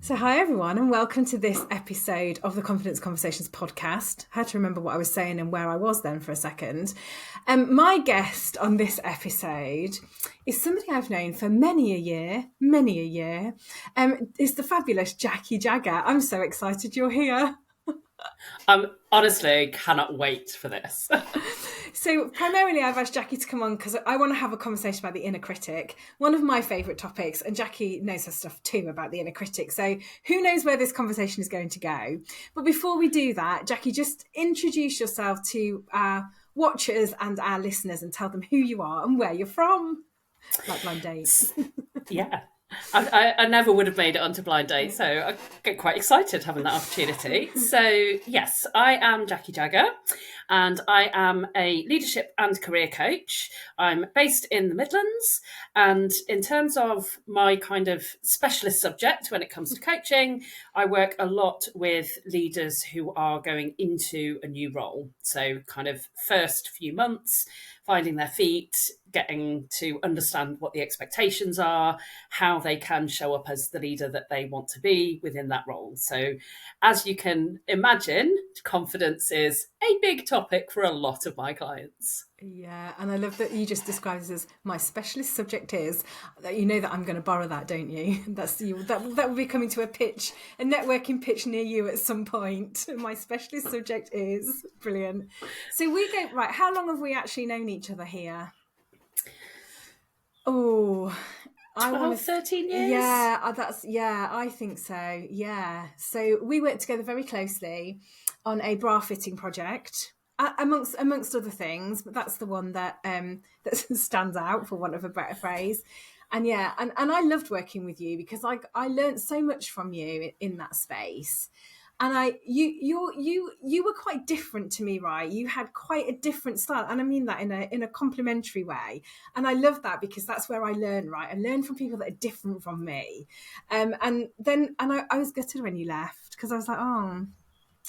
So, hi everyone, and welcome to this episode of the Confidence Conversations podcast. I had to remember what I was saying and where I was then for a second. My guest on this episode is somebody I've known for many a year. It's the fabulous Jacqui Jagger. I'm so excited you're here. Honestly cannot wait for this. So primarily I've asked Jacqui to come on because I want to have a conversation about the inner critic, one of my favourite topics, and Jacqui knows her stuff too about the inner critic. So who knows where this conversation is going to go. But before we do that, Jacqui, just introduce yourself to our watchers and our listeners and tell them who you are and where you're from. Like blind date. Yeah. I never would have made it onto Blind Date, so I get quite excited having that opportunity. So, yes, I am Jacqui Jagger, and I am a leadership and career coach. I'm based in the Midlands, and in terms of my kind of specialist subject when it comes to coaching, I work a lot with leaders who are going into a new role. So, kind of first few months, finding their feet, getting to understand what the expectations are, how they can show up as the leader that they want to be within that role. So, as you can imagine, confidence is a big topic for a lot of my clients. Yeah, and I love that you just described it as my specialist subject is that you know that I'm going to borrow that, don't you? That's you. That will be coming to a networking pitch near you at some point. My specialist subject is brilliant. So we go right. How long have we actually known each other here? Oh, I 12, want to. 13 years? Yeah, I think so. Yeah. So we worked together very closely on a bra fitting project. Amongst other things, but that's the one that that stands out, for want of a better phrase. And yeah, and I loved working with you because I learned so much from you in that space. And you were quite different to me, right? You had quite a different style, and I mean that in a complimentary way. And I love that because that's where I learn, right? I learn from people that are different from me. I was gutted when you left because I was like, oh,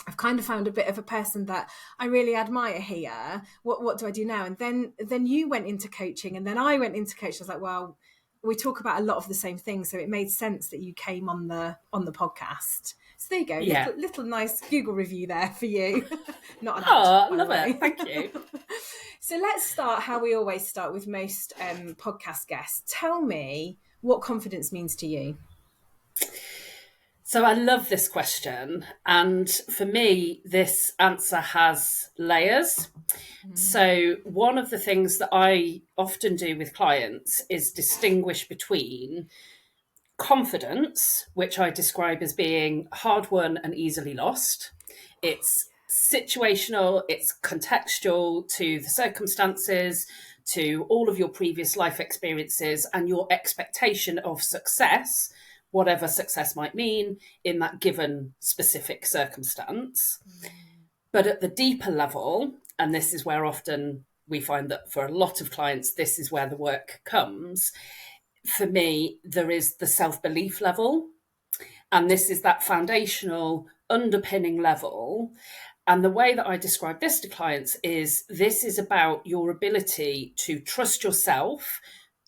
I've kind of found a bit of a person that I really admire here. What do I do now? And then you went into coaching, and then I went into coaching. I was like, well, we talk about a lot of the same things, so it made sense that you came on the podcast. So there you go, Yeah. little nice Google review there for you. Not an ad, Oh, by love the way. it. Thank you. So let's start how we always start with most podcast guests. Tell me what confidence means to you. So I love this question. And for me, this answer has layers. So one of the things that I often do with clients is distinguish between confidence, which I describe as being hard won and easily lost. It's situational, it's contextual to the circumstances, to all of your previous life experiences, and your expectation of success, whatever success might mean in that given specific circumstance. But at the deeper level, and this is where often we find that for a lot of clients, this is where the work comes. For me, there is the self-belief level, and this is that foundational underpinning level. And the way that I describe this to clients is this is about your ability to trust yourself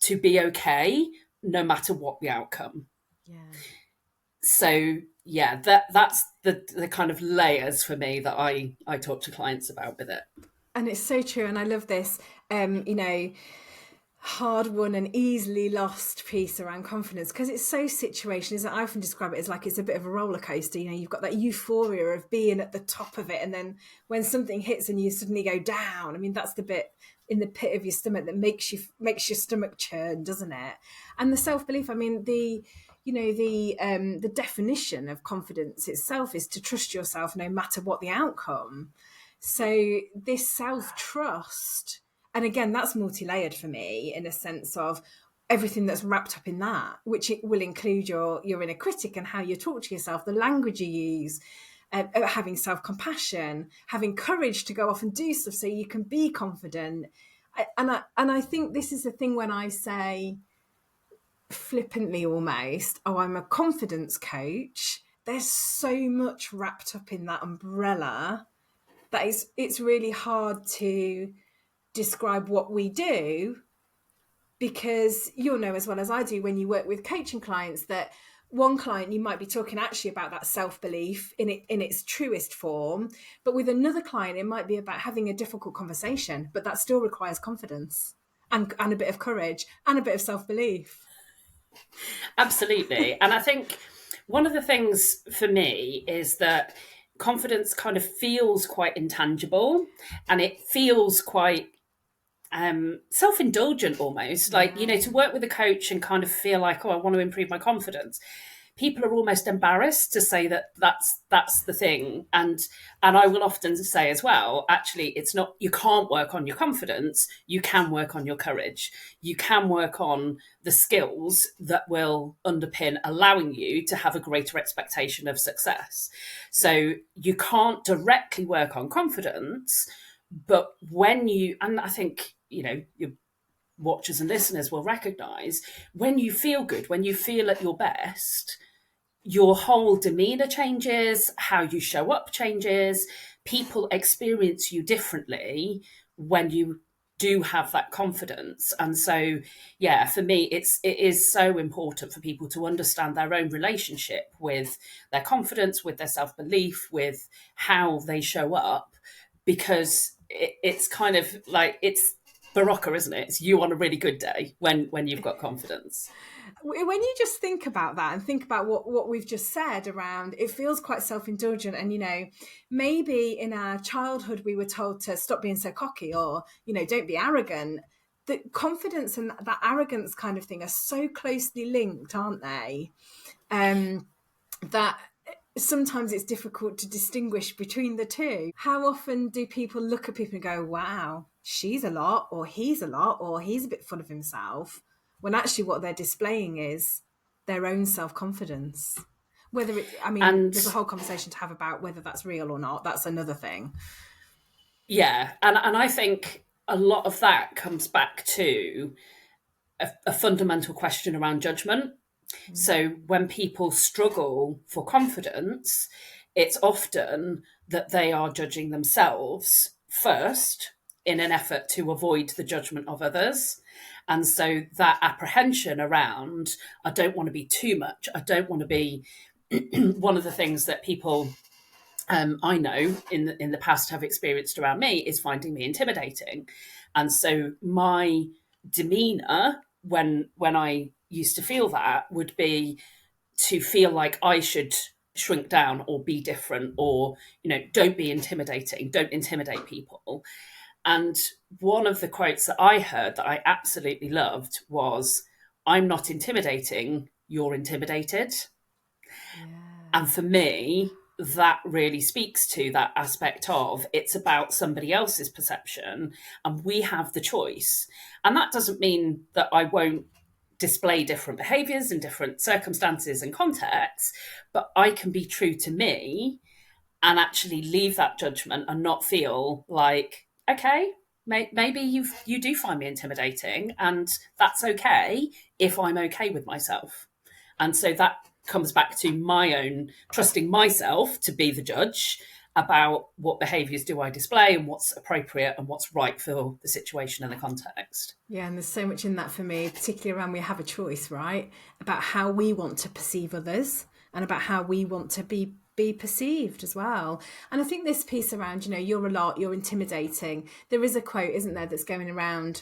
to be okay, no matter what the outcome. Yeah. So yeah, that's the kind of layers for me that I talk to clients about with it. And it's so true, and I love this. Hard won and easily lost piece around confidence because it's so situational. I often describe it as like it's a bit of a roller coaster. You know, you've got that euphoria of being at the top of it, and then when something hits and you suddenly go down, I mean, that's the bit in the pit of your stomach that makes your stomach churn, doesn't it? And the self-belief, I mean, the definition of confidence itself is to trust yourself no matter what the outcome. So this self-trust, and again, that's multi-layered for me in a sense of everything that's wrapped up in that, which it will include your inner critic and how you talk to yourself, the language you use, having self-compassion, having courage to go off and do stuff so you can be confident. And I think this is the thing when I say flippantly almost, oh, I'm a confidence coach. There's so much wrapped up in that umbrella that it's really hard to describe what we do, because you'll know as well as I do when you work with coaching clients that one client, you might be talking actually about that self-belief in its truest form, but with another client, it might be about having a difficult conversation, but that still requires confidence and a bit of courage and a bit of self-belief. Absolutely. And I think one of the things for me is that confidence kind of feels quite intangible, and it feels quite self-indulgent almost. Like, you know, to work with a coach and kind of feel like, oh, I want to improve my confidence, people are almost embarrassed to say that that's the thing. And I will often say as well, actually, it's not, you can't work on your confidence, you can work on your courage, you can work on the skills that will underpin allowing you to have a greater expectation of success. So you can't directly work on confidence, but when you, and I think, you know, your watchers and listeners will recognize, when you feel good, when you feel at your best, your whole demeanor changes, how you show up changes, people experience you differently when you do have that confidence. And so, yeah, for me, it is so important for people to understand their own relationship with their confidence, with their self-belief, with how they show up, because it's kind of like, it's Barocca, isn't it? It's you on a really good day when you've got confidence. When you just think about that and think about what we've just said around, it feels quite self-indulgent. And, you know, maybe in our childhood, we were told to stop being so cocky, or, you know, don't be arrogant. The confidence and that arrogance kind of thing are so closely linked, aren't they? That sometimes it's difficult to distinguish between the two. How often do people look at people and go, wow, she's a lot, or he's a lot, or he's a bit full of himself, when actually what they're displaying is their own self-confidence. Whether it, I mean, And there's a whole conversation to have about whether that's real or not. That's another thing. yeah, and I think a lot of that comes back to a fundamental question around judgment. So when people struggle for confidence, it's often that they are judging themselves first in an effort to avoid the judgment of others. And so that apprehension around, I don't want to be too much, I don't want to be one of the things that people I know in the past have experienced around me is finding me intimidating. And so my demeanor when I used to feel that would be to feel like I should shrink down or be different, or, you know, don't be intimidating, don't intimidate people. And one of the quotes that I heard that I absolutely loved was, I'm not intimidating, you're intimidated. Yeah. And for me, that really speaks to that aspect of, it's about somebody else's perception and we have the choice. And that doesn't mean that I won't display different behaviors in different circumstances and contexts, but I can be true to me and actually leave that judgment and not feel like, okay, maybe you do find me intimidating, and that's okay if I'm okay with myself. And so that comes back to my own trusting myself to be the judge about what behaviours do I display and what's appropriate and what's right for the situation and the context. Yeah, and there's so much in that for me, particularly around we have a choice, right? About how we want to perceive others and about how we want to be perceived as well. And I think this piece around, you know, you're a lot, you're intimidating. There is a quote, isn't there, that's going around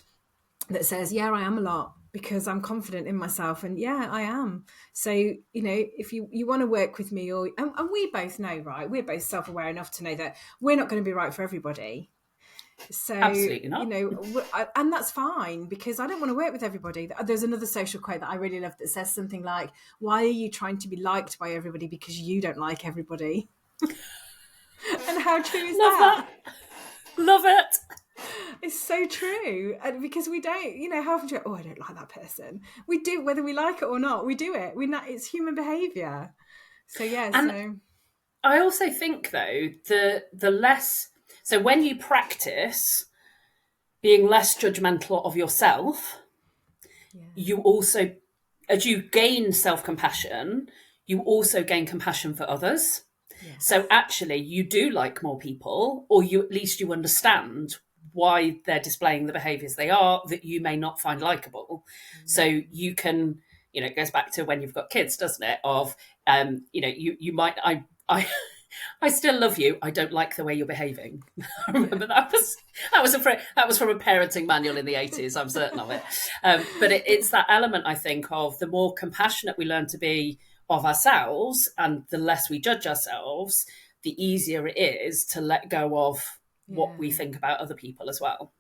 that says, yeah, I am a lot because I'm confident in myself. And yeah, I am. So, you know, if you want to work with me, or and we both know, right? We're both self-aware enough to know that we're not going to be right for everybody. So, Absolutely you not. know, and that's fine, because I don't want to work with everybody. There's another social quote that I really love that says something like, why are you trying to be liked by everybody because you don't like everybody? And how true is Love that? Love it. It's so true. And because we don't, you know, how often do you go, oh, I don't like that person. We do, whether we like it or not, we do it. It's human behaviour. So, yeah, And I also think, though, the less, so when you practice being less judgmental of yourself, you also, as you gain self-compassion, you also gain compassion for others. yes. So actually you do like more people, or you, at least you understand why they're displaying the behaviours they are that you may not find likable. So you can it goes back to when you've got kids, doesn't it? Of, you might, I still love you. I don't like the way you're behaving. I remember that was from a parenting manual in the 80s. I'm certain of it. But it's that element, I think, of the more compassionate we learn to be of ourselves, and the less we judge ourselves, the easier it is to let go of what we think about other people as well.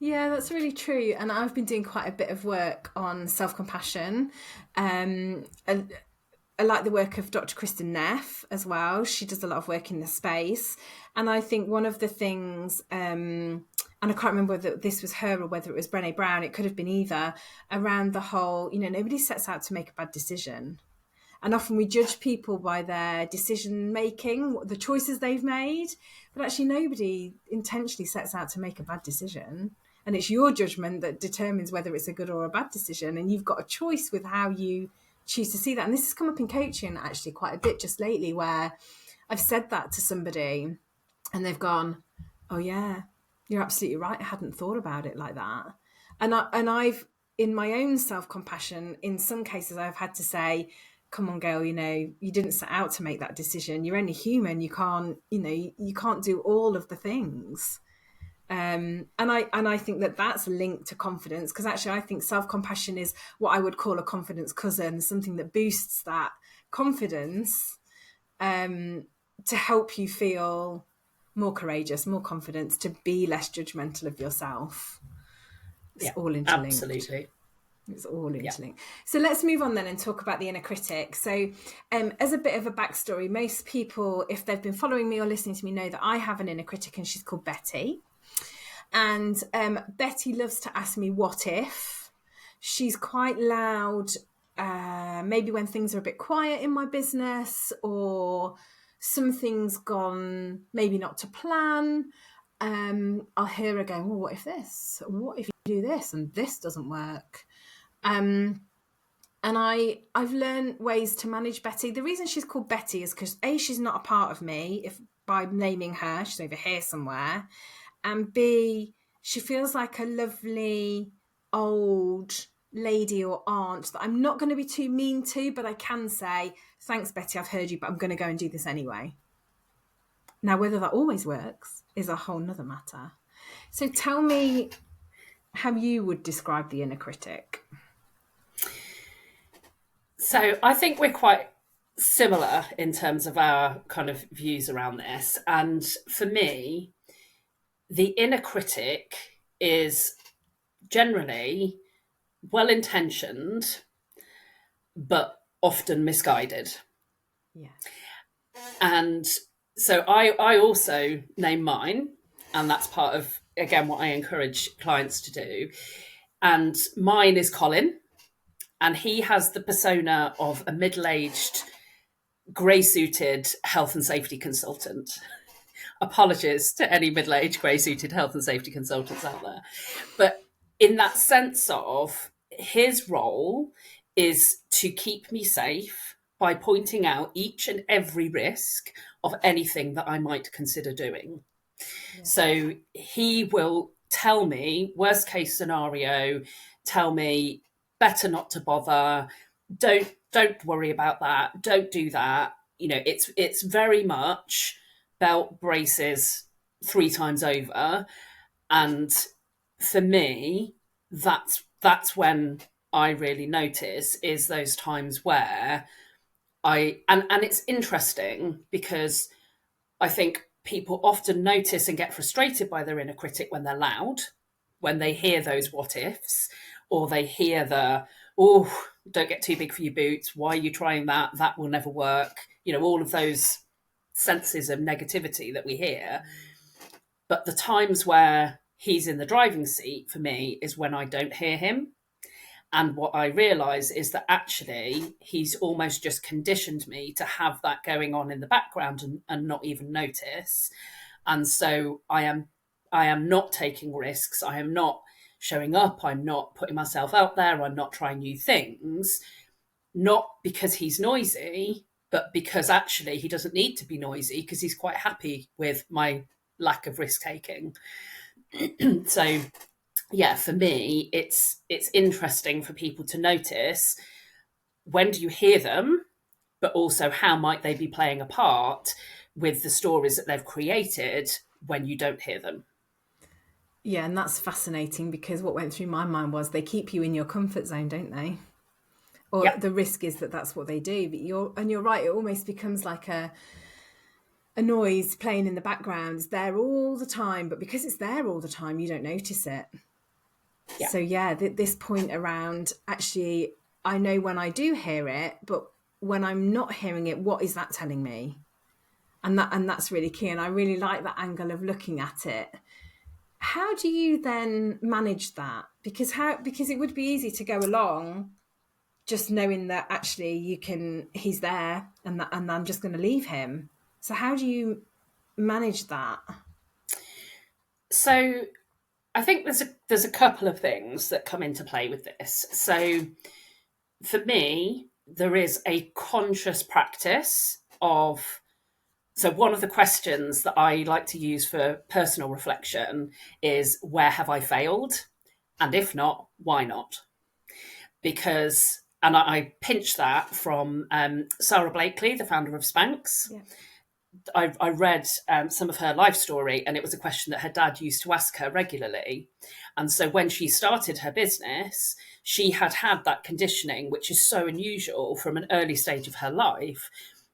Yeah, that's really true. And I've been doing quite a bit of work on self-compassion. And I like the work of Dr. Kristen Neff as well. She does a lot of work in the space. And I think one of the things, and I can't remember whether this was her or whether it was Brené Brown, it could have been either, around the whole, nobody sets out to make a bad decision. And often we judge people by their decision making, the choices they've made, but actually nobody intentionally sets out to make a bad decision. And it's your judgment that determines whether it's a good or a bad decision. And you've got a choice with how you choose to see that. And this has come up in coaching actually quite a bit just lately, where I've said that to somebody and they've gone, oh yeah, you're absolutely right. I hadn't thought about it like that. And I've, in my own self-compassion, in some cases I've had to say, come on, girl, you didn't set out to make that decision. You're only human. You can't, you can't do all of the things. And I think that that's linked to confidence, because actually I think self-compassion is what I would call a confidence cousin, something that boosts that confidence to help you feel more courageous, more confident, to be less judgmental of yourself. It's all interlinked. Absolutely. It's all interlinked. So let's move on then and talk about the inner critic. So as a bit of a backstory, most people, if they've been following me or listening to me, know that I have an inner critic, and she's called Betty. And Betty loves to ask me, what if? She's quite loud, maybe when things are a bit quiet in my business, or something's gone maybe not to plan. I'll hear her going, well, what if this? What if you do this and this doesn't work? And I've learned ways to manage Betty. The reason she's called Betty is because A, she's not a part of me. If by naming her, she's over here somewhere. And B, she feels like a lovely old lady or aunt that I'm not going to be too mean to, but I can say, thanks, Betty, I've heard you, but I'm going to go and do this anyway. Now, whether that always works is a whole nother matter. So tell me how you would describe the inner critic. So I think we're quite similar in terms of our kind of views around this. And for me, the inner critic is generally well-intentioned, but often misguided. Yeah. And so I also name mine, and that's part of, again, what I encourage clients to do. And mine is Colin, and he has the persona of a middle-aged, grey-suited health and safety consultant. Apologies to any middle-aged, grey-suited health and safety consultants out there. But in that sense of, his role is to keep me safe by pointing out each and every risk of anything that I might consider doing. Yeah. So he will tell me, worst case scenario, tell me better not to bother, don't worry about that, don't do that. It's very much belt, braces 3 times over. And for me, that's when I really notice, is those times where and it's interesting, because I think people often notice and get frustrated by their inner critic when they're loud, when they hear those what ifs, or they hear the, oh, don't get too big for your boots, why are you trying that? That will never work. All of those senses of negativity that we hear. But the times where he's in the driving seat for me is when I don't hear him. And what I realise is that actually he's almost just conditioned me to have that going on in the background and not even notice. And so I am not taking risks. I am not showing up. I'm not putting myself out there. I'm not trying new things, not because he's noisy, but because actually he doesn't need to be noisy, because he's quite happy with my lack of risk taking. So yeah, for me, it's interesting for people to notice when do you hear them, but also how might they be playing a part with the stories that they've created when you don't hear them. Yeah, and that's fascinating, because what went through my mind was they keep you in your comfort zone, don't they? Or Yep. the risk is that that's what they do. But you're right, it almost becomes like a noise playing in the background. It's there all the time, but because it's there all the time, you don't notice it. Yeah. So yeah, this point around, actually, I know when I do hear it, but when I'm not hearing it, what is that telling me? And that's really key. And I really like that angle of looking at it. How do you then manage that? Because it would be easy to go along just knowing that actually he's there, and I'm just going to leave him. So how do you manage that? So I think there's a couple of things that come into play with this. So for me, there is a conscious practice of, so one of the questions that I like to use for personal reflection is, where have I failed? And if not, why not? Because, and I pinch that from Sarah Blakely, the founder of Spanx. Yeah. I read some of her life story, and it was a question that her dad used to ask her regularly. And so when she started her business, she had that conditioning, which is so unusual from an early stage of her life,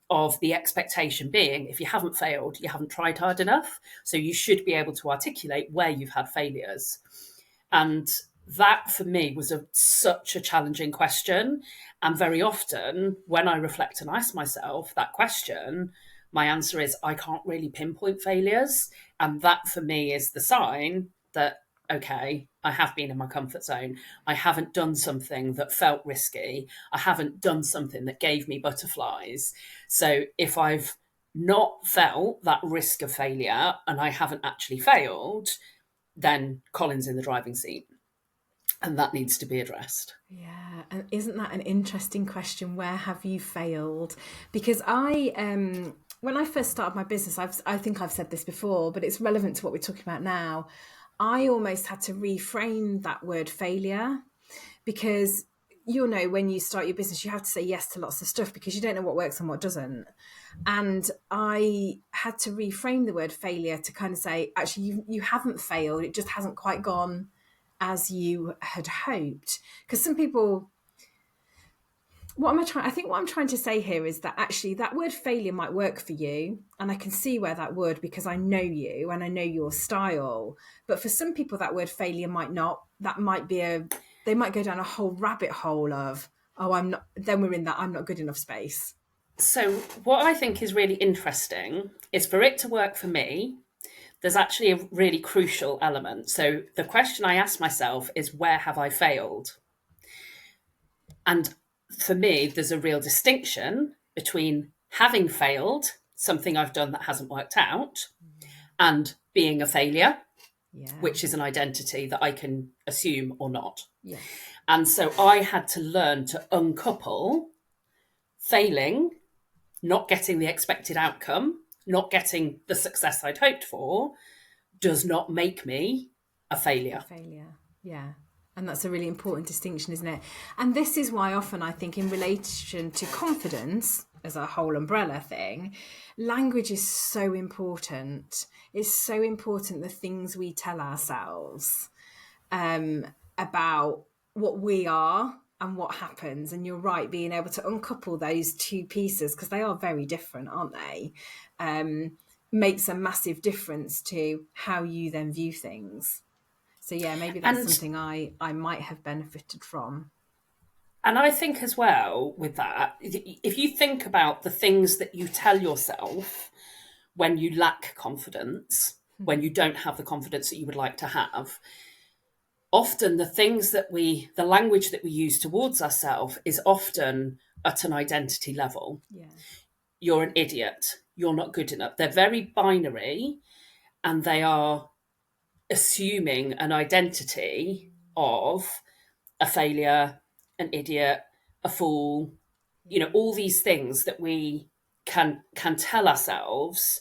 of the expectation being, if you haven't failed, you haven't tried hard enough. So you should be able to articulate where you've had failures. And that for me was such a challenging question. And very often when I reflect and ask myself that question, my answer is, I can't really pinpoint failures. And that for me is the sign that, okay, I have been in my comfort zone. I haven't done something that felt risky. I haven't done something that gave me butterflies. So if I've not felt that risk of failure and I haven't actually failed, then Colin's in the driving seat. And that needs to be addressed. Yeah, and isn't that an interesting question? Where have you failed? Because when I first started my business, I think I've said this before, but it's relevant to what we're talking about now. I almost had to reframe that word failure, because when you start your business, you have to say yes to lots of stuff because you don't know what works and what doesn't. And I had to reframe the word failure to kind of say, actually, you haven't failed. It just hasn't quite gone as you had hoped. Because some people, what I'm trying to say here is that actually that word failure might work for you. And I can see where that would, because I know you and I know your style. But for some people, that word failure might not. That might be they might go down a whole rabbit hole of, oh, I'm not, then we're in that I'm not good enough space. So what I think is really interesting is, for it to work for me, there's actually a really crucial element. So the question I ask myself is, where have I failed? And for me, there's a real distinction between having failed, something I've done that hasn't worked out, and being a failure, which is an identity that I can assume or not. Yeah. And so I had to learn to uncouple failing, not getting the expected outcome, not getting the success I'd hoped for, does not make me a failure. Yeah. And that's a really important distinction, isn't it? And this is why often I think, in relation to confidence as a whole umbrella thing, language is so important. It's so important, the things we tell ourselves about what we are and what happens. And you're right, being able to uncouple those two pieces, because they are very different, aren't they? Makes a massive difference to how you then view things. So yeah, maybe that's something I might have benefited from. And I think as well with that, if you think about the things that you tell yourself when you lack confidence, when you don't have the confidence that you would like to have, often the language that we use towards ourselves is often at an identity level. Yeah. You're an idiot. You're not good enough. They're very binary, and they are assuming an identity of a failure, an idiot, a fool, all these things that we can tell ourselves.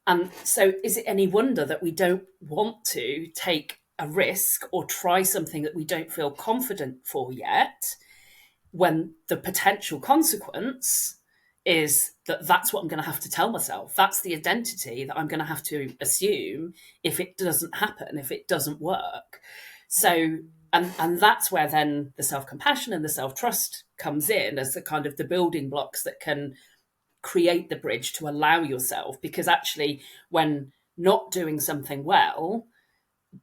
And so is it any wonder that we don't want to take a risk or try something that we don't feel confident for yet? when the potential consequence is that that's what I'm going to have to tell myself. That's the identity that I'm going to have to assume if it doesn't happen, if it doesn't work. So, and that's where then the self-compassion and the self-trust comes in as the kind of the building blocks that can create the bridge to allow yourself, because actually when not doing something well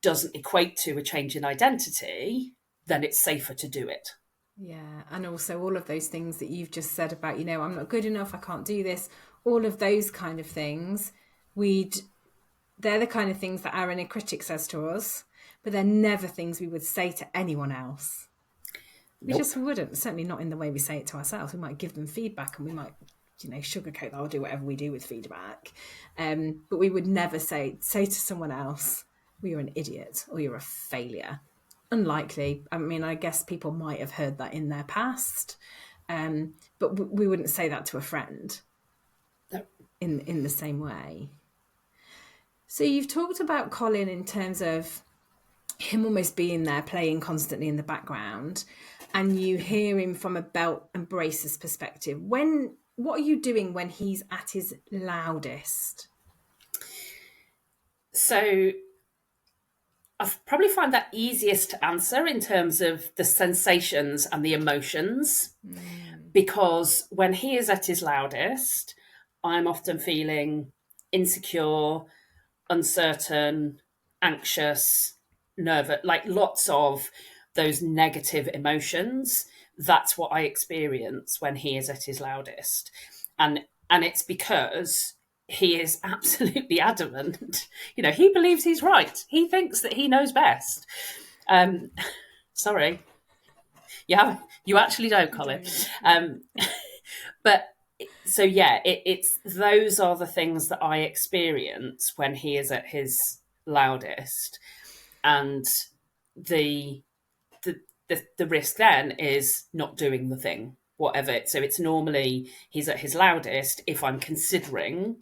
doesn't equate to a change in identity, then it's safer to do it. Yeah, and also all of those things that you've just said about, I'm not good enough, I can't do this, all of those kind of things, they're the kind of things that our inner critic says to us, but they're never things we would say to anyone else. We Nope. just wouldn't, certainly not in the way we say it to ourselves. We might give them feedback and we might, sugarcoat that or do whatever we do with feedback. But we would never say to someone else, well, you're an idiot or you're a failure. Unlikely. I mean, I guess people might have heard that in their past, but we wouldn't say that to a friend in the same way. So you've talked about Colin in terms of him almost being there, playing constantly in the background, and you hear him from a belt and braces perspective. What are you doing when he's at his loudest? So I probably find that easiest to answer in terms of the sensations and the emotions, because when he is at his loudest, I'm often feeling insecure, uncertain, anxious, nervous, like lots of those negative emotions. That's what I experience when he is at his loudest. And it's because he is absolutely adamant. He believes he's right. He thinks that he knows best. Sorry. You actually don't, Colin. But so yeah, it's those are the things that I experience when he is at his loudest, and the risk then is not doing the thing, whatever. So it's normally he's at his loudest if I'm considering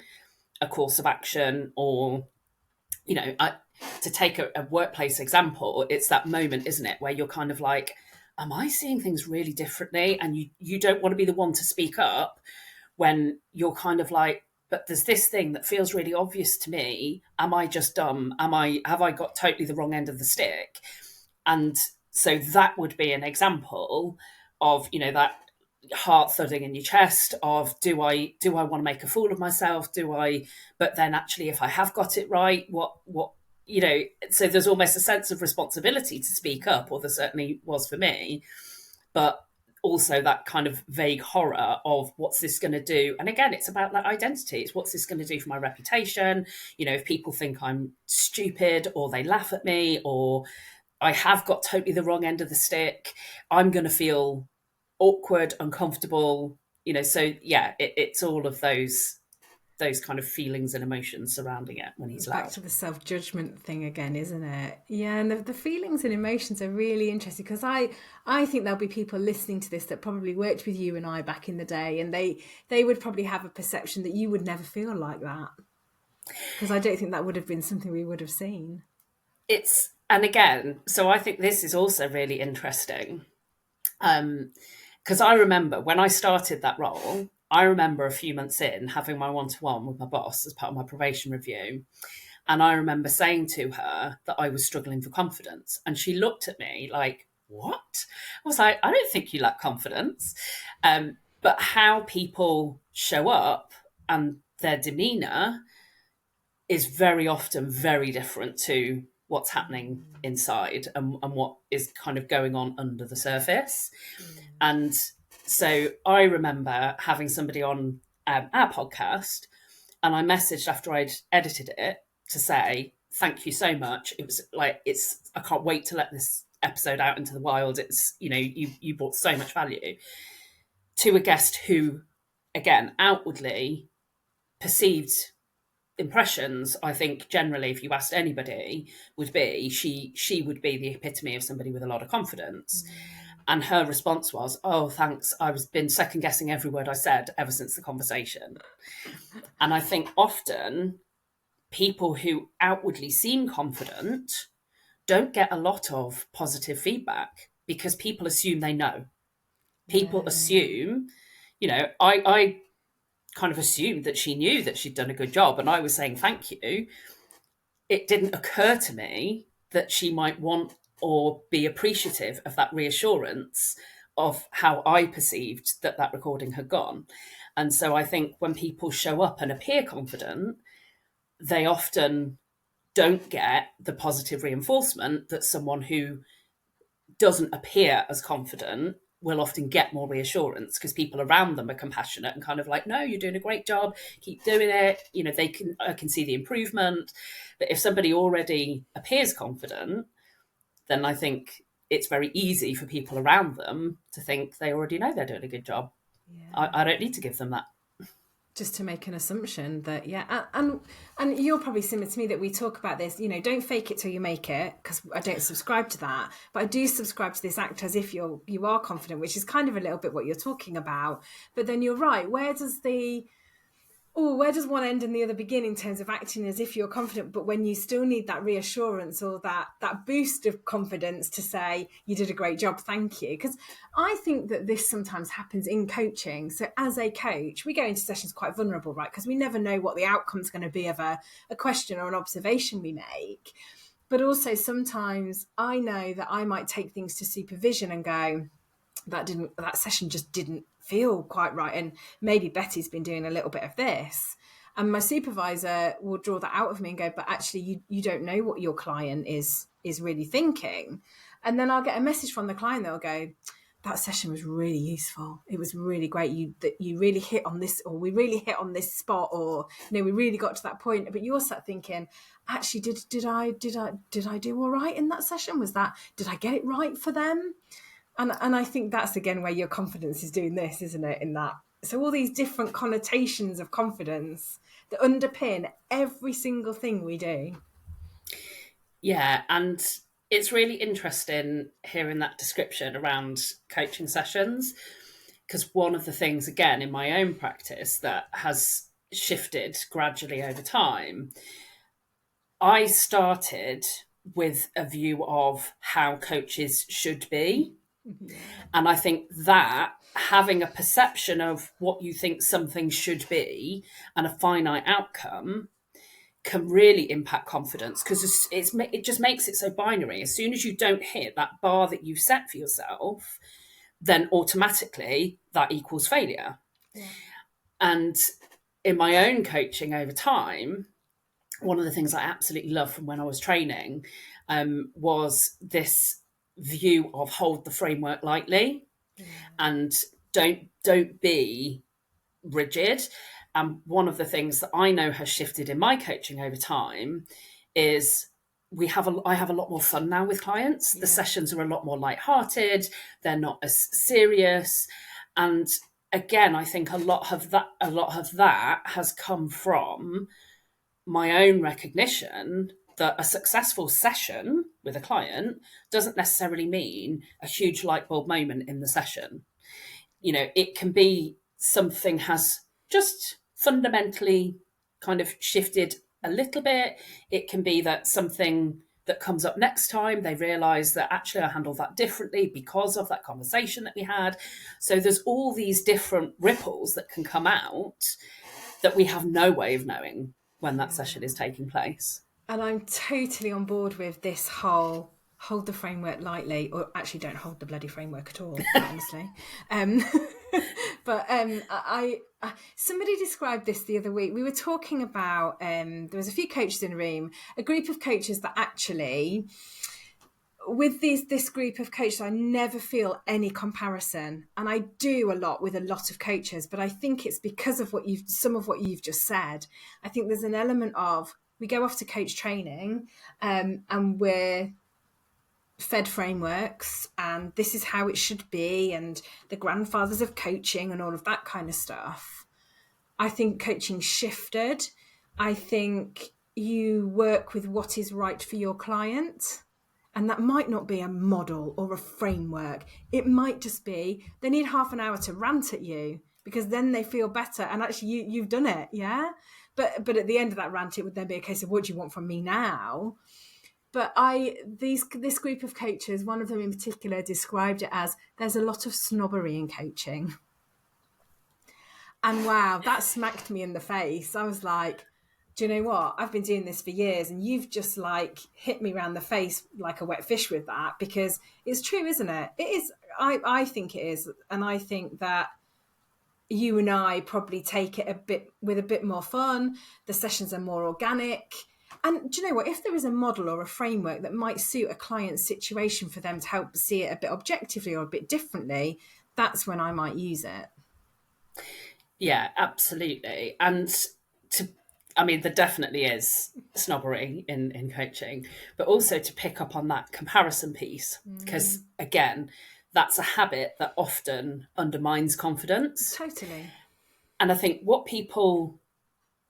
a course of action, or to take a workplace example, it's that moment, isn't it, where you're kind of like, am I seeing things really differently? And you don't want to be the one to speak up when you're kind of like, but there's this thing that feels really obvious to me. Am I just dumb? Have I got totally the wrong end of the stick? And so that would be an example of, that heart thudding in your chest of, do I want to make a fool of myself? But then actually, if I have got it right, what, so there's almost a sense of responsibility to speak up, or there certainly was for me, but also that kind of vague horror of what's this going to do? And again, it's about that identity. It's what's this going to do for my reputation? If people think I'm stupid, or they laugh at me, or I have got totally the wrong end of the stick, I'm going to feel awkward, uncomfortable, so yeah, it's all of those kind of feelings and emotions surrounding it when he's loud. Back to the self-judgment thing again, isn't it? Yeah, and the feelings and emotions are really interesting, because I think there'll be people listening to this that probably worked with you and I back in the day, and they would probably have a perception that you would never feel like that, because I don't think that would have been something we would have seen. And again, so I think this is also really interesting, because I remember when I started that role, I remember a few months in having my one-to-one with my boss as part of my probation review. And I remember saying to her that I was struggling for confidence. And she looked at me like, what? I was like, I don't think you lack confidence. But how people show up and their demeanour is very often very different to what's happening inside, and what is kind of going on under the surface. And so I remember having somebody on our podcast, and I messaged after I'd edited it to say, thank you so much. It was like, I can't wait to let this episode out into the wild. It's, you brought so much value, to a guest who, again, outwardly perceived impressions, I think generally, if you asked anybody, would be she would be the epitome of somebody with a lot of confidence. And her response was, oh, thanks, I've been second guessing every word I said ever since the conversation. And I think often people who outwardly seem confident don't get a lot of positive feedback, because people assume they know. People assume, I kind of assumed that she knew that she'd done a good job and I was saying thank you. It didn't occur to me that she might want or be appreciative of that reassurance of how I perceived that recording had gone. And so I think when people show up and appear confident, they often don't get the positive reinforcement that someone who doesn't appear as confident will often get more reassurance, because people around them are compassionate and kind of like, no, you're doing a great job, keep doing it. I can see the improvement. But if somebody already appears confident, then I think it's very easy for people around them to think they already know they're doing a good job. I don't need to give them that. Just to make an assumption that, and you're probably similar to me, that we talk about this, don't fake it till you make it, because I don't subscribe to that, but I do subscribe to this act as if you are confident, which is kind of a little bit what you're talking about. But then you're right, where does one end and the other begin in terms of acting as if you're confident, but when you still need that reassurance or that boost of confidence to say, you did a great job, thank you? Because I think that this sometimes happens in coaching. So as a coach, we go into sessions quite vulnerable, right? Because we never know what the outcome's going to be of a question or an observation we make. But also sometimes I know that I might take things to supervision and go, that session just didn't feel quite right, and maybe Betty's been doing a little bit of this, and my supervisor will draw that out of me and go, but actually you don't know what your client is really thinking. And then I'll get a message from the client that'll go, that session was really useful, it was really great, you really hit on this, or we really hit on this spot, or we really got to that point. But you're sat thinking, actually, did I do all right in that session? Did I get it right for them? And I think that's, again, where your confidence is doing this, isn't it, in that? So all these different connotations of confidence that underpin every single thing we do. Yeah, and it's really interesting hearing that description around coaching sessions, because one of the things, again, in my own practice that has shifted gradually over time, I started with a view of how coaches should be. And I think that having a perception of what you think something should be and a finite outcome can really impact confidence, because it just makes it so binary. As soon as you don't hit that bar that you've set for yourself, then automatically that equals failure. Yeah. And in my own coaching over time, one of the things I absolutely loved from when I was training was this view of hold the framework lightly, and don't be rigid. And one of the things that I know has shifted in my coaching over time is I have a lot more fun now with clients. The sessions are a lot more lighthearted. They're not as serious. And again, I think a lot of that has come from my own recognition that a successful session with a client doesn't necessarily mean a huge light bulb moment in the session. It can be something has just fundamentally kind of shifted a little bit. It can be that something that comes up next time, they realise that actually I handled that differently because of that conversation that we had. So there's all these different ripples that can come out that we have no way of knowing when that session is taking place. And I'm totally on board with this whole hold the framework lightly, or actually don't hold the bloody framework at all, honestly. But somebody described this the other week. We were talking about, there was a few coaches in a room, a group of coaches that actually, with this group of coaches, I never feel any comparison. And I do a lot with a lot of coaches, but I think it's because of some of what you've just said. I think there's an element of, we go off to coach training and we're fed frameworks and this is how it should be and the grandfathers of coaching and all of that kind of stuff. I think coaching shifted. I think you work with what is right for your client, and that might not be a model or a framework. It might just be they need half an hour to rant at you because then they feel better and actually you've done it, yeah? But at the end of that rant, it would then be a case of, what do you want from me now? But this group of coaches, one of them in particular described it as, there's a lot of snobbery in coaching. And wow, that smacked me in the face. I was like, do you know what? I've been doing this for years and you've just like hit me around the face like a wet fish with that, because it's true, isn't it? It is. I think it is. And I think that you and I probably take it with a bit more fun. The sessions are more organic. And do you know what? If there is a model or a framework that might suit a client's situation for them to help see it a bit objectively or a bit differently, that's when I might use it. Yeah, absolutely. And there definitely is snobbery in coaching, but also to pick up on that comparison piece, because again, that's a habit that often undermines confidence. Totally. And I think what people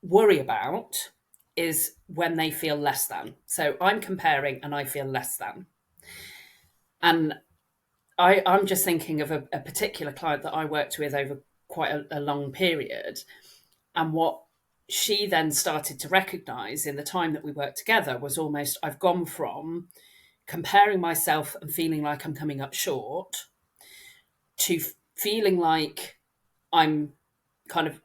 worry about is when they feel less than. So I'm comparing and I feel less than. And I'm just thinking of a particular client that I worked with over quite a long period. And what she then started to recognise in the time that we worked together was almost, I've gone from comparing myself and feeling like I'm coming up short to feeling like I'm kind of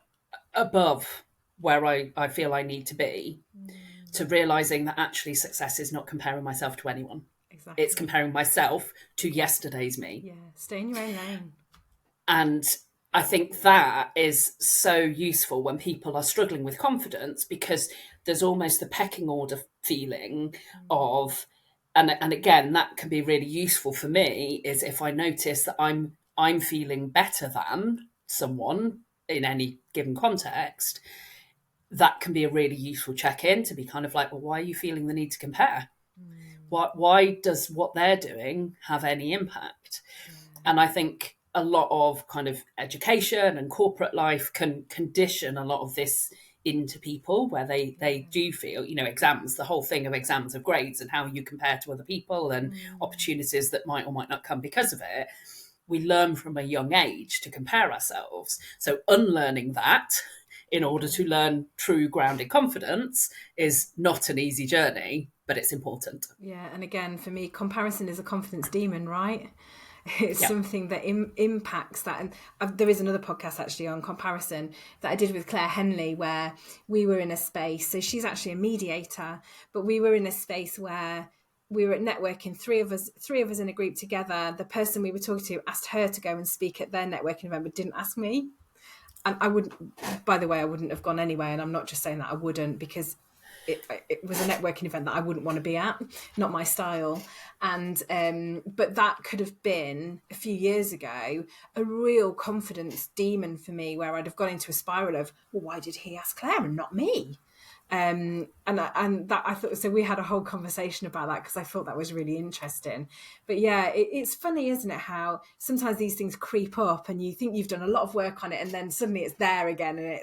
above where I feel I need to be, to realising that actually success is not comparing myself to anyone. Exactly. It's comparing myself to yesterday's me. Yeah, stay in your own lane. And I think that is so useful when people are struggling with confidence, because there's almost the pecking order feeling of, and again, that can be really useful for me, is if I notice that I'm feeling better than someone in any given context, that can be a really useful check-in to be kind of like, well, why are you feeling the need to compare? Why does what they're doing have any impact? And I think a lot of kind of education and corporate life can condition a lot of this into people, where they do feel, exams, the whole thing of exams, of grades and how you compare to other people and opportunities that might or might not come because of it. We learn from a young age to compare ourselves. So unlearning that in order to learn true grounded confidence is not an easy journey, but it's important. Yeah, and again, for me, comparison is a confidence demon, right? It's something that impacts that. And there is another podcast actually on comparison that I did with Claire Henley, where we were in a space. So she's actually a mediator, but we were in a space where we were at networking, three of us in a group together. The person we were talking to asked her to go and speak at their networking event, but didn't ask me. And I wouldn't, by the way, I wouldn't have gone anyway. And I'm not just saying that I wouldn't, because it was a networking event that I wouldn't want to be at, not my style. And but that could have been a few years ago a real confidence demon for me, where I'd have gone into a spiral of, well, why did he ask Claire and not me? And that, I thought, so we had a whole conversation about that, because I thought that was really interesting. But yeah, it's funny, isn't it, how sometimes these things creep up and you think you've done a lot of work on it and then suddenly it's there again.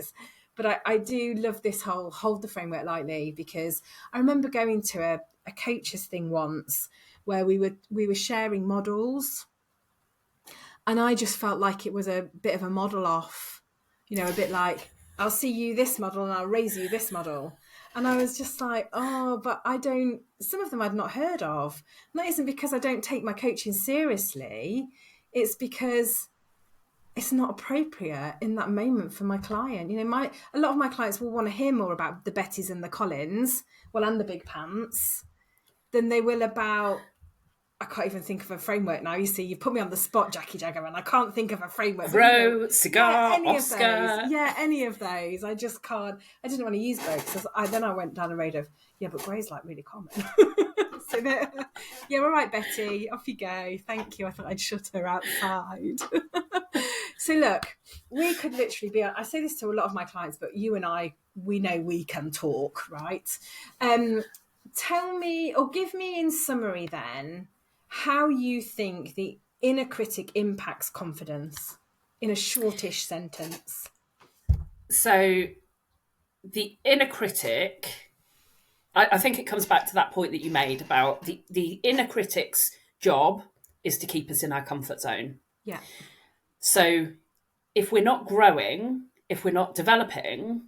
But I do love this whole hold the framework lightly, because I remember going to a coaches thing once where we were sharing models, and I just felt like it was a bit of a model off, a bit like, I'll see you this model and I'll raise you this model. And I was just like, oh, but some of them I'd not heard of. And that isn't because I don't take my coaching seriously. It's because it's not appropriate in that moment for my client. A lot of my clients will want to hear more about the Bettys and the Collins, and the Big Pants, than they will about, I can't even think of a framework now. You see, you put me on the spot, Jacqui Jagger, and I can't think of a framework. Bro, cigar, any Oscar. Of those. Yeah, any of those. I just can't. I didn't want to use Bro, because then I went down the road of, but Grey's like really common. So yeah, all right, Betty, off you go. Thank you. I thought I'd shut her outside. So look, we could literally be, I say this to a lot of my clients, but you and I, we know we can talk, right? Tell me, or give me in summary then, how you think the inner critic impacts confidence in a shortish sentence. So the inner critic, I think it comes back to that point that you made about the inner critic's job is to keep us in our comfort zone. Yeah. So if we're not growing, if we're not developing,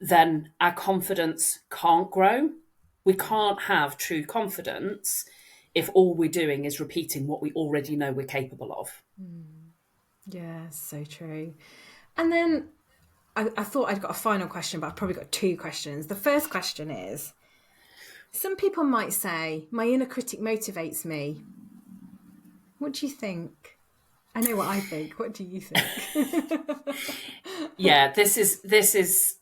then our confidence can't grow. We can't have true confidence if all we're doing is repeating what we already know we're capable of. Yeah, so true. And then I thought I'd got a final question, but I've probably got two questions. The first question is, some people might say, my inner critic motivates me. What do you think? I know what I think. What do you think? Yeah, this is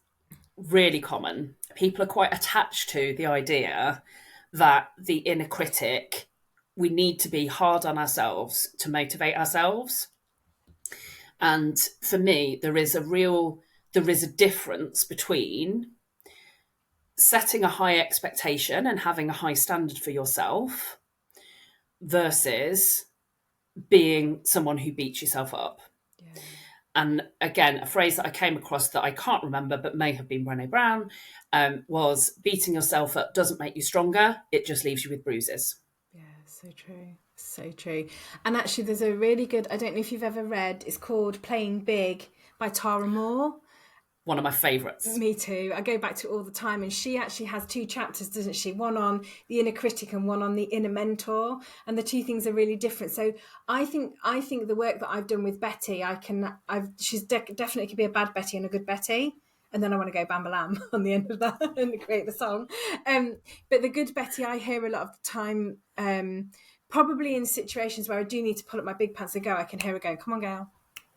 really common. People are quite attached to the idea that the inner critic, we need to be hard on ourselves to motivate ourselves. And for me, there is a difference between setting a high expectation and having a high standard for yourself versus being someone who beats yourself up. Yeah. And again, a phrase that I came across that I can't remember, but may have been Brené Brown, was beating yourself up doesn't make you stronger. It just leaves you with bruises. Yeah, so true. So true. And actually, there's a really good, I don't know if you've ever read, it's called Playing Big by Tara Moore. One of my favourites. Me too. I go back to it all the time. And she actually has two chapters, doesn't she? One on the inner critic and one on the inner mentor. And the two things are really different. So I think the work that I've done with Betty, she's definitely could be a bad Betty and a good Betty. And then I want to go bam on the end of that and create the song. But the good Betty, I hear a lot of the time, probably in situations where I do need to pull up my big pants and go, I can hear her go, come on, girl.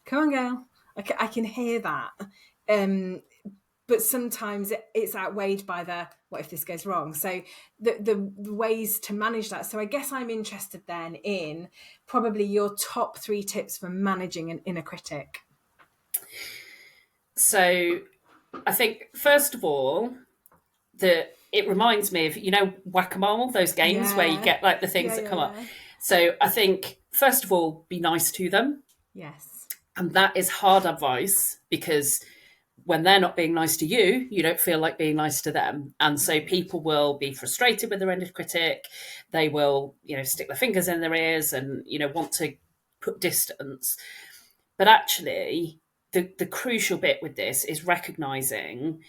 Come on, girl. I can hear that. But sometimes it's outweighed by the what if this goes wrong. So the ways to manage that. So I guess I'm interested then in probably your top 3 tips for managing an inner critic. So I think, first of all, it reminds me of, whack-a-mole, those games where you get like the things that come up. So I think, first of all, be nice to them. Yes. And that is hard advice, because when they're not being nice to you, you don't feel like being nice to them. And so people will be frustrated with their inner critic. They will, stick their fingers in their ears and, want to put distance. But actually, the crucial bit with this is recognizing,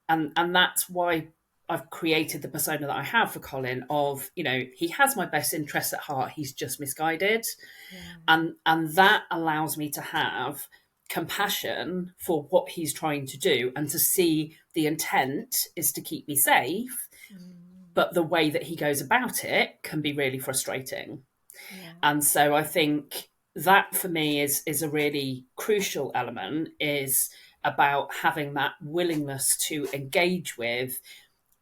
and that's why I've created the persona that I have for Colin of, he has my best interests at heart. He's just misguided. Yeah. And that allows me to have compassion for what he's trying to do and to see the intent is to keep me safe, but the way that he goes about it can be really frustrating. Yeah. And so I think that for me is a really crucial element, is about having that willingness to engage with,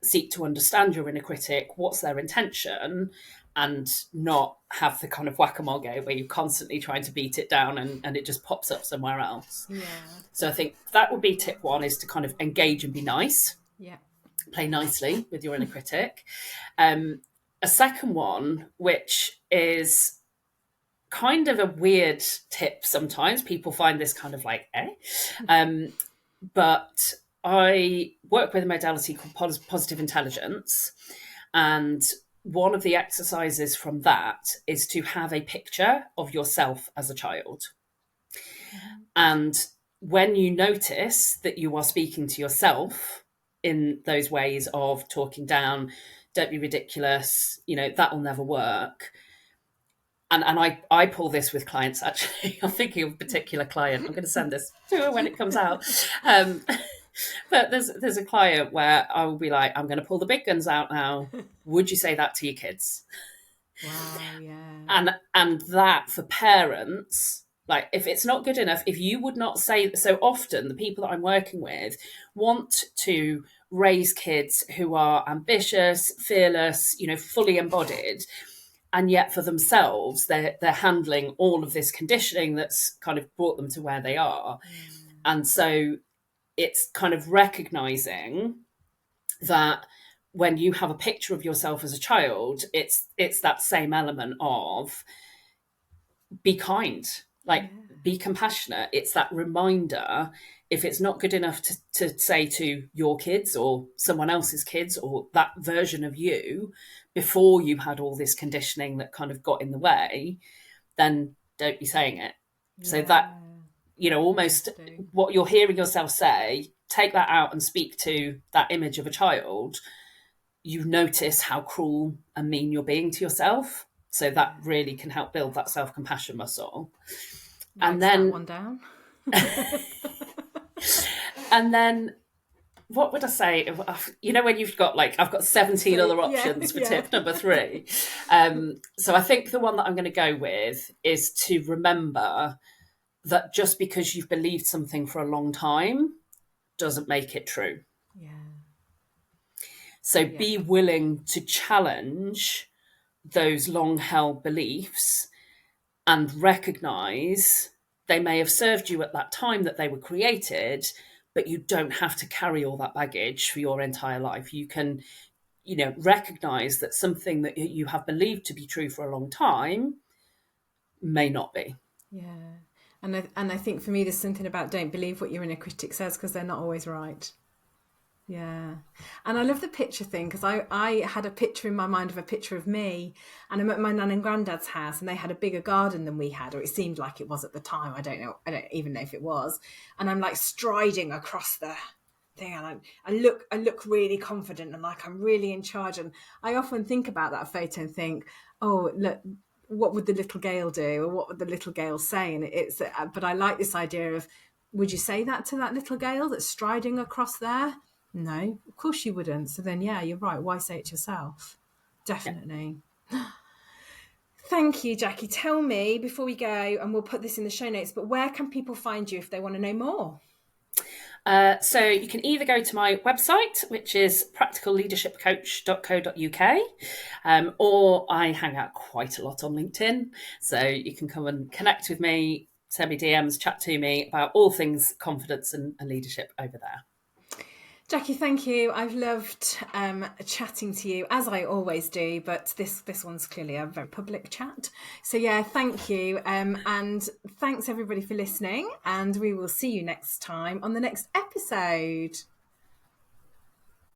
seek to understand your inner critic, what's their intention, and not have the kind of whack-a-mole game where you're constantly trying to beat it down and it just pops up somewhere else. Yeah. So I think that would be tip 1, is to kind of engage and be nice. Yeah. Play nicely with your inner critic. A second one, which is kind of a weird tip sometimes, people find this kind of like, but I work with a modality called positive intelligence, and one of the exercises from that is to have a picture of yourself as a child. Mm-hmm. And when you notice that you are speaking to yourself in those ways of talking down, don't be ridiculous, that will never work. And I pull this with clients, actually. I'm thinking of a particular client. I'm going to send this to her when it comes out. But there's a client where I will be like, I'm going to pull the big guns out now. Would you say that to your kids? Wow, yeah. And that for parents, like, if it's not good enough, if you would not say, so often the people that I'm working with want to raise kids who are ambitious, fearless, fully embodied. And yet for themselves, they're handling all of this conditioning that's kind of brought them to where they are. And so it's kind of recognizing that when you have a picture of yourself as a child, it's that same element of be kind, be compassionate. It's that reminder, if it's not good enough to say to your kids or someone else's kids or that version of you before you had all this conditioning that kind of got in the way, then don't be saying it. Yeah. So that, almost what you're hearing yourself say, take that out and speak to that image of a child. you notice how cruel and mean you're being to yourself. So that really can help build that self-compassion muscle. Writes And then that one down. and then what would I say? You know, when you've got like, I've got 17 other options for tip number 3. So I think the one that I'm going to go with is to remember that just because you've believed something for a long time doesn't make it true. Yeah. So be willing to challenge those long held beliefs and recognize they may have served you at that time that they were created, but you don't have to carry all that baggage for your entire life. You can, recognize that something that you have believed to be true for a long time may not be. Yeah. And I think for me, there's something about don't believe what your inner critic says, because they're not always right. Yeah. And I love the picture thing, because I had a picture in my mind of a picture of me, and I'm at my nan and granddad's house, and they had a bigger garden than we had, or it seemed like it was at the time. I don't even know if it was. And I'm like striding across the thing, and I look really confident and like I'm really in charge. And I often think about that photo and think, oh, look, what would the little Gail do, or what would the little Gail say? And but I like this idea of, would you say that to that little Gail that's striding across there? No, of course you wouldn't. So then, yeah, you're right. Why say it yourself? Definitely. Yeah. Thank you, Jacqui. Tell me, before we go, and we'll put this in the show notes, but where can people find you if they want to know more? So you can either go to my website, which is practicalleadershipcoach.co.uk, or I hang out quite a lot on LinkedIn. So you can come and connect with me, send me DMs, chat to me about all things confidence and leadership over there. Jacqui, thank you. I've loved chatting to you, as I always do, but this one's clearly a very public chat. So yeah, thank you. And thanks everybody for listening, and we will see you next time on the next episode.